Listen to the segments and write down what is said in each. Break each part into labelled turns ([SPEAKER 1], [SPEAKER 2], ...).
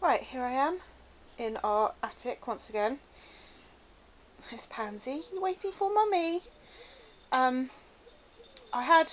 [SPEAKER 1] Right, here I am in our attic once again. It's Pansy, you waiting for Mummy? I had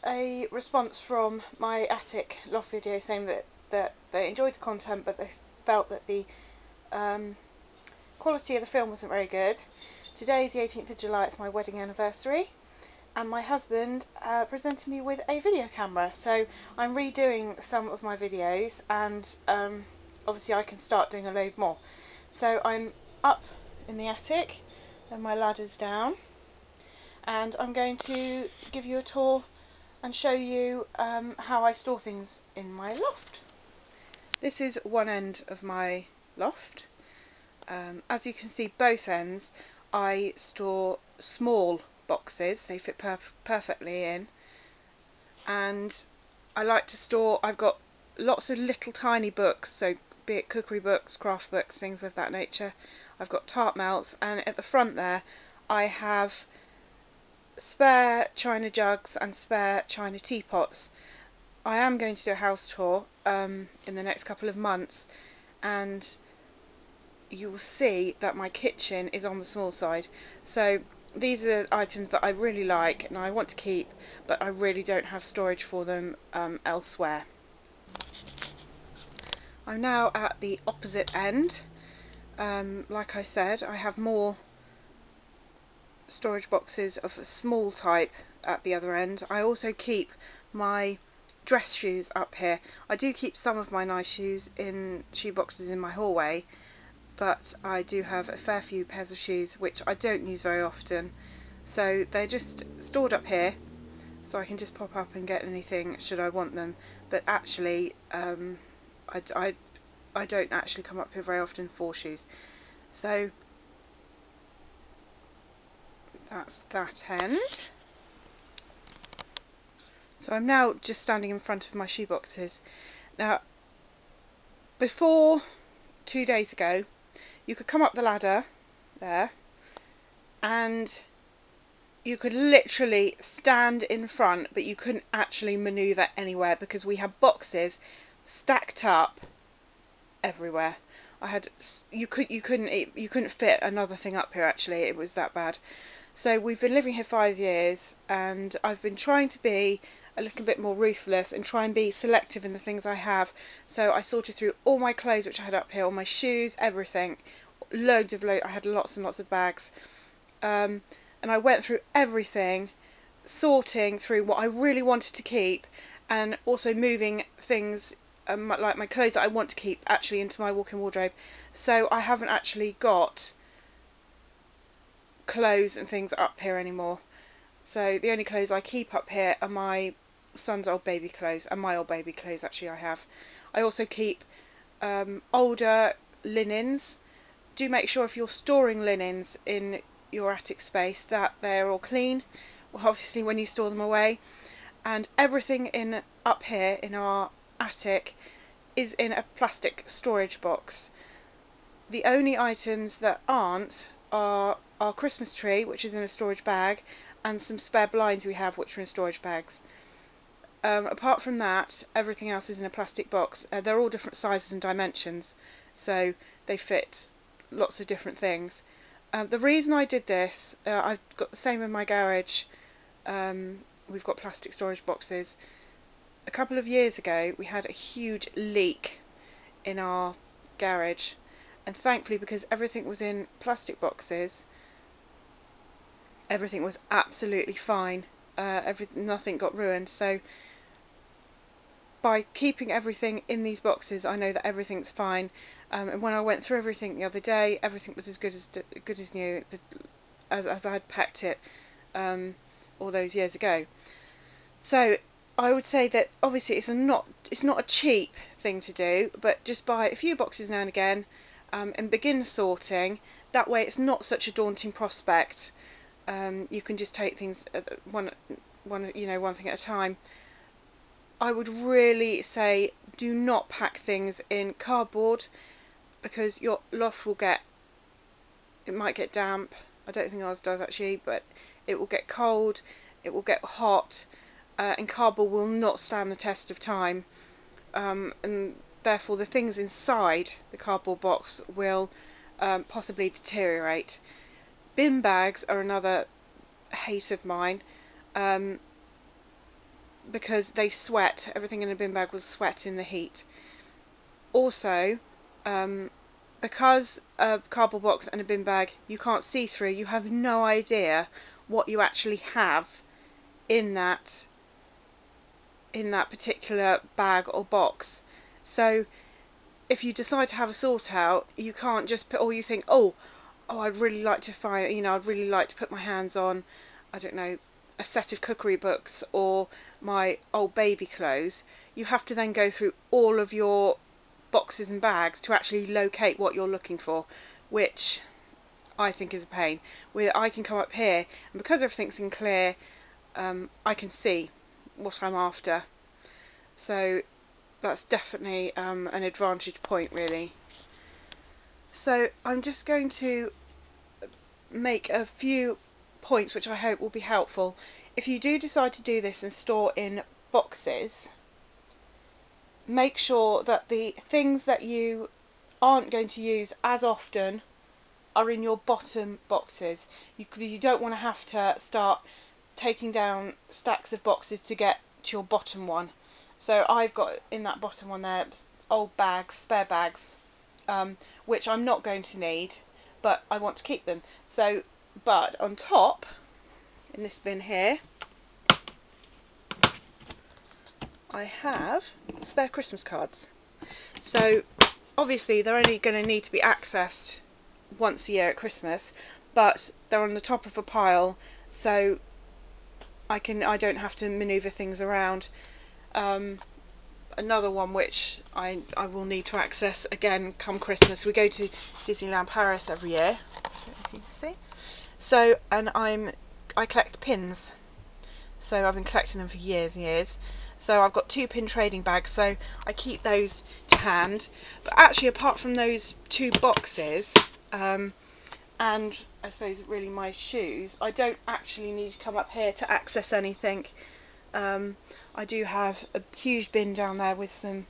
[SPEAKER 1] a response from my attic loft video saying that they enjoyed the content, but they felt that the quality of the film wasn't very good. Today is the 18th of July, it's my wedding anniversary, and my husband presented me with a video camera, so I'm redoing some of my videos, and obviously I can start doing a load more. So I'm up in the attic and my ladder's down, and I'm going to give you a tour and show you how I store things in my loft. This is one end of my loft. As you can see, both ends I store small boxes. They fit perfectly in, and I like to store, I've got lots of little tiny books, so be it cookery books, craft books, things of that nature. I've got tart melts, and at the front there I have spare china jugs and spare china teapots. I am going to do a house tour in the next couple of months, and you will see that my kitchen is on the small side. So these are the items that I really like and I want to keep, but I really don't have storage for them elsewhere. I'm now at the opposite end. Like I said, I have more storage boxes of a small type at the other end. I also keep my dress shoes up here. I do keep some of my nice shoes in shoe boxes in my hallway, but I do have a fair few pairs of shoes which I don't use very often, so they're just stored up here, so I can just pop up and get anything should I want them. But actually I don't actually come up here very often for shoes. So that's that end. So I'm now just standing in front of my shoe boxes. Now, before 2 days ago, you could come up the ladder there and you could literally stand in front, but you couldn't actually manoeuvre anywhere because we had boxes stacked up everywhere. You couldn't fit another thing up here actually, it was that bad. So we've been living here 5 years, and I've been trying to be a little bit more ruthless and try and be selective in the things I have. So I sorted through all my clothes which I had up here, all my shoes, everything, I had lots and lots of bags, and I went through everything, sorting through what I really wanted to keep, and also moving things like my clothes that I want to keep actually into my walk-in wardrobe. So I haven't actually got clothes and things up here anymore. So the only clothes I keep up here are my son's old baby clothes, and my old baby clothes actually I have. I also keep older linens. Do make sure if you're storing linens in your attic space that they're all clean, well, obviously when you store them away. And everything in up here in our attic is in a plastic storage box. The only items that aren't are our Christmas tree, which is in a storage bag, and some spare blinds we have which are in storage bags. Apart from that, everything else is in a plastic box. They're all different sizes and dimensions, so they fit lots of different things. The reason I did this, I've got the same in my garage. We've got plastic storage boxes. A couple of years ago we had a huge leak in our garage, and thankfully, because everything was in plastic boxes, everything was absolutely fine. Nothing got ruined. So by keeping everything in these boxes, I know that everything's fine. And when I went through everything the other day, everything was as good as new, as I had packed it all those years ago. So I would say that obviously it's not a cheap thing to do, but just buy a few boxes now and again, and begin sorting. That way it's not such a daunting prospect. You can just take things one thing at a time. I would really say do not pack things in cardboard, because your loft might get damp. I don't think ours does actually, but it will get cold, it will get hot, and cardboard will not stand the test of time. And therefore the things inside the cardboard box will possibly deteriorate. Bin bags are another hate of mine, because they sweat. Everything in a bin bag will sweat in the heat. Also, because a cardboard box and a bin bag you can't see through, you have no idea what you actually have in that particular bag or box. So if you decide to have a sort out, you can't just put, or you think, oh I'd really like to find, I'd really like to put my hands on, I don't know, a set of cookery books or my old baby clothes. You have to then go through all of your boxes and bags to actually locate what you're looking for, which I think is a pain. Where I can come up here, and because everything's in clear, I can see what I'm after. So that's definitely an advantage point, really. So I'm just going to make a few points which I hope will be helpful. If you do decide to do this and store in boxes, make sure that the things that you aren't going to use as often are in your bottom boxes. You don't want to have to start taking down stacks of boxes to get to your bottom one. So I've got in that bottom one there old bags, spare bags, which I'm not going to need, but I want to keep them. So, but on top, in this bin here, I have spare Christmas cards. So obviously they're only going to need to be accessed once a year at Christmas, but they're on the top of a pile, so I don't have to manoeuvre things around. Another one which I will need to access again come Christmas. We go to Disneyland Paris every year, I don't know if you can see. So, and I collect pins. So I've been collecting them for years and years. So I've got 2 pin trading bags, so I keep those to hand. But actually, apart from those 2 boxes, and I suppose really my shoes, I don't actually need to come up here to access anything. I do have a huge bin down there with some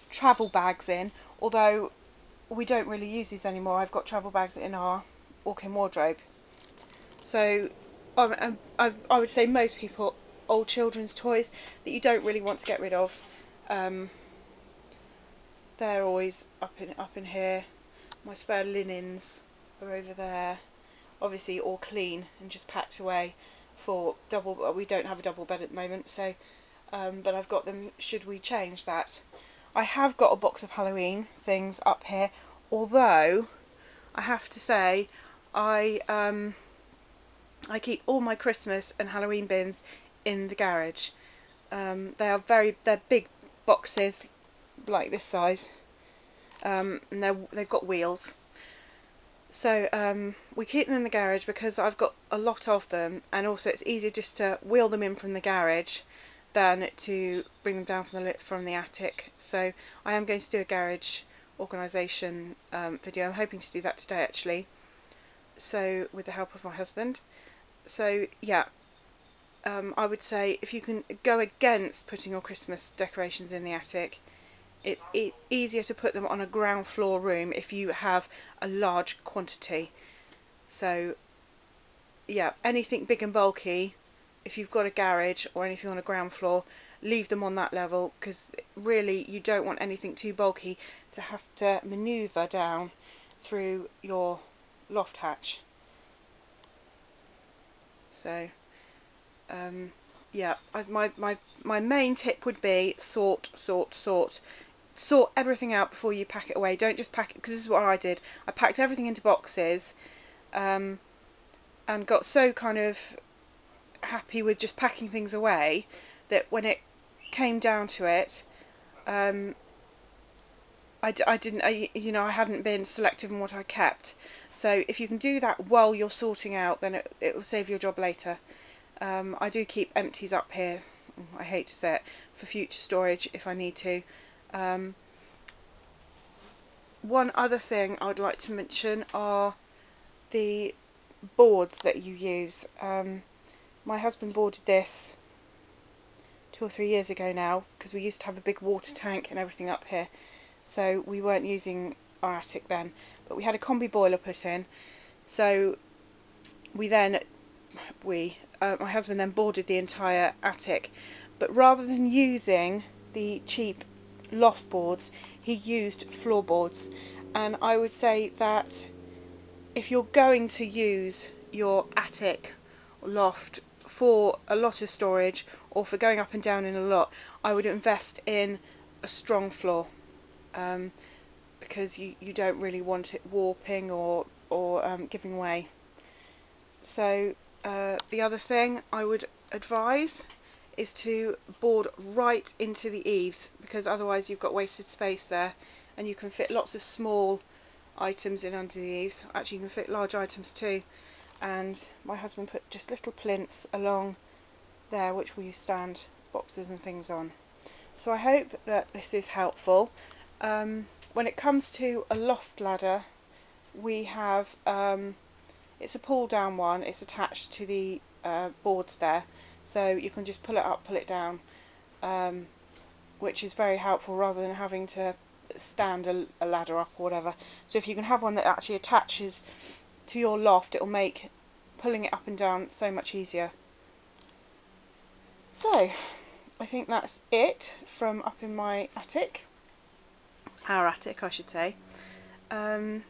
[SPEAKER 1] travel bags in, although we don't really use these anymore. I've got travel bags in our walk-in wardrobe. So I would say most people, old children's toys that you don't really want to get rid of, they're always up in here. My spare linens are over there, obviously all clean and just packed away for double. We don't have a double bed at the moment, so but I've got them should we change that. I have got a box of Halloween things up here, although I have to say I keep all my Christmas and Halloween bins in the garage. They're big boxes, like this size, and they've got wheels. So we keep them in the garage because I've got a lot of them, and also it's easier just to wheel them in from the garage than to bring them down from the attic. So I am going to do a garage organisation video. I'm hoping to do that today, actually, so with the help of my husband. So yeah, I would say if you can go against putting your Christmas decorations in the attic, it's easier to put them on a ground floor room if you have a large quantity. So yeah, anything big and bulky, if you've got a garage or anything on a ground floor, leave them on that level, because really you don't want anything too bulky to have to manoeuvre down through your loft hatch. So yeah, my main tip would be sort everything out before you pack it away. Don't just pack it, because this is what I did. I packed everything into boxes, and got so kind of happy with just packing things away that when it came down to it, I hadn't been selective in what I kept. So if you can do that while you're sorting out, then it will save your job later. I do keep empties up here, I hate to say it, for future storage if I need to. One other thing I would like to mention are the boards that you use. My husband boarded this 2 or 3 years ago now, because we used to have a big water tank and everything up here, so we weren't using our attic then, but we had a combi boiler put in. So my husband then boarded the entire attic, but rather than using the cheap loft boards, he used floorboards. And I would say that if you're going to use your attic or loft for a lot of storage or for going up and down in a lot, I would invest in a strong floor, because you don't really want it warping or giving way. So the other thing I would advise is to board right into the eaves, because otherwise you've got wasted space there, and you can fit lots of small items in under the eaves. Actually, you can fit large items too, and my husband put just little plinths along there which we stand boxes and things on. So I hope that this is helpful. When it comes to a loft ladder, we have it's a pull down one. It's attached to the boards there, so you can just pull it up, pull it down, which is very helpful rather than having to stand a ladder up or whatever. So if you can have one that actually attaches to your loft, it will make pulling it up and down so much easier. So I think that's it from up in my attic, our attic I should say. I'm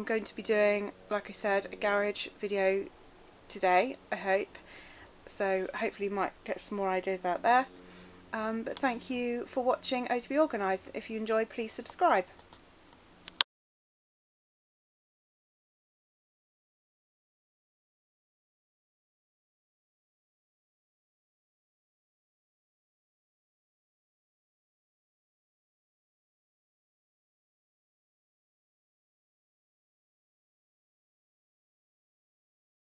[SPEAKER 1] going to be doing, like I said, a garage video today, I hope, so hopefully you might get some more ideas out there. But thank you for watching O2B Organised. If you enjoyed, please subscribe.